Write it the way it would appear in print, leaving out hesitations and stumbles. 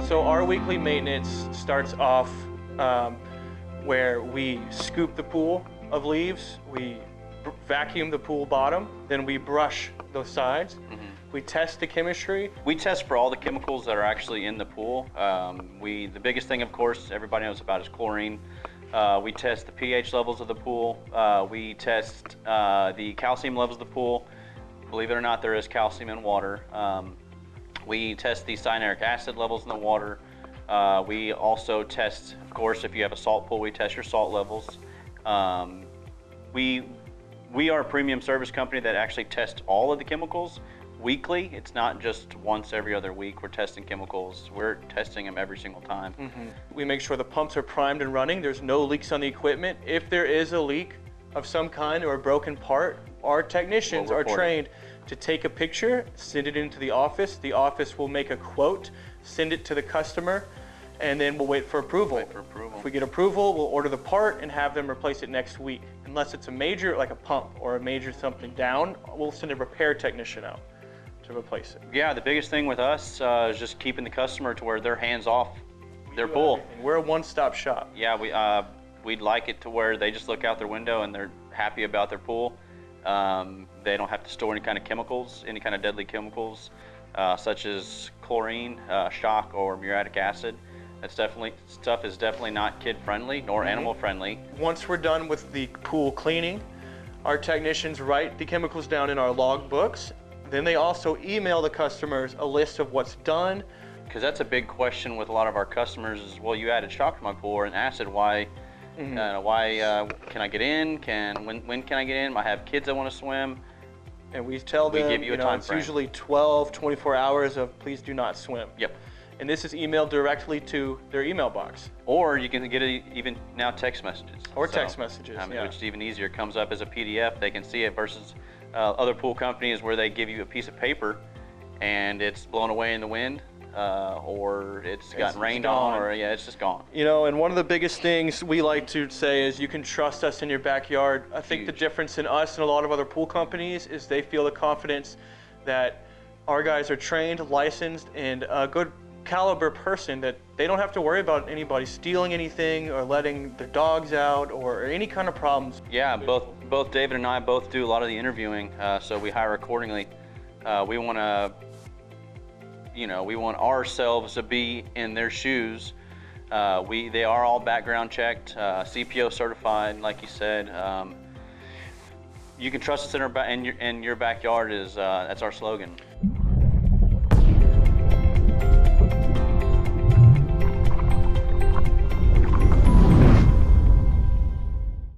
So our weekly maintenance starts off where we scoop the pool of leaves, we vacuum the pool bottom, then we brush those sides. We test the chemistry. We test for all the chemicals that are actually in the pool. The biggest thing, of course, everybody knows about is chlorine. We test the pH levels of the pool. We test the calcium levels of the pool. Believe it or not, there is calcium in water. We test the cyanuric acid levels in the water. We also test, of course, if you have a salt pool, we test your salt levels. We are a premium service company that actually tests all of the chemicals weekly. It's not just once every other week we're testing chemicals. We're testing them every single time. We make sure the pumps are primed and running. There's no leaks on the equipment. If there is a leak of some kind or a broken part, our technicians are trained to take a picture, send it into the office. The office will make a quote, send it to the customer, and then we'll wait for approval. If we get approval, we'll order the part and have them replace it next week. Unless it's a major, like a pump or a major something down, we'll send a repair technician out to replace it. Yeah, the biggest thing with us is just keeping the customer to where they're hands off their pool. Everything. We're a one-stop shop. Yeah, we'd like it to where they just look out their window and they're happy about their pool. They don't have to store any kind of chemicals, any kind of deadly chemicals, such as chlorine, shock, or muriatic acid. Stuff is definitely not kid-friendly nor animal-friendly. Once we're done with the pool cleaning, our technicians write the chemicals down in our log books. Then they also email the customers a list of what's done. Because that's a big question with a lot of our customers is, well, you added shock to my pool or an acid, why can I get in? When can I get in? I have kids that want to swim. And we tell them, give you a time it's frame. usually 12, 24 hours of please do not swim. Yep. And this is emailed directly to their email box. Or you can get it even now text messages. Or text messages, which is even easier. It comes up as a PDF. They can see it versus other pool companies where they give you a piece of paper and it's blown away in the wind. Or it's gotten rained on, or it's just gone. And one of the biggest things we like to say is you can trust us in your backyard. I think the difference in us and a lot of other pool companies is they feel the confidence that our guys are trained, licensed, and a good caliber person that they don't have to worry about anybody stealing anything or letting their dogs out or any kind of problems. Yeah, both David and I both do a lot of the interviewing, so we hire accordingly. We want ourselves to be in their shoes. They are all background checked, CPO certified, like you said. You can trust us in your backyard that's our slogan.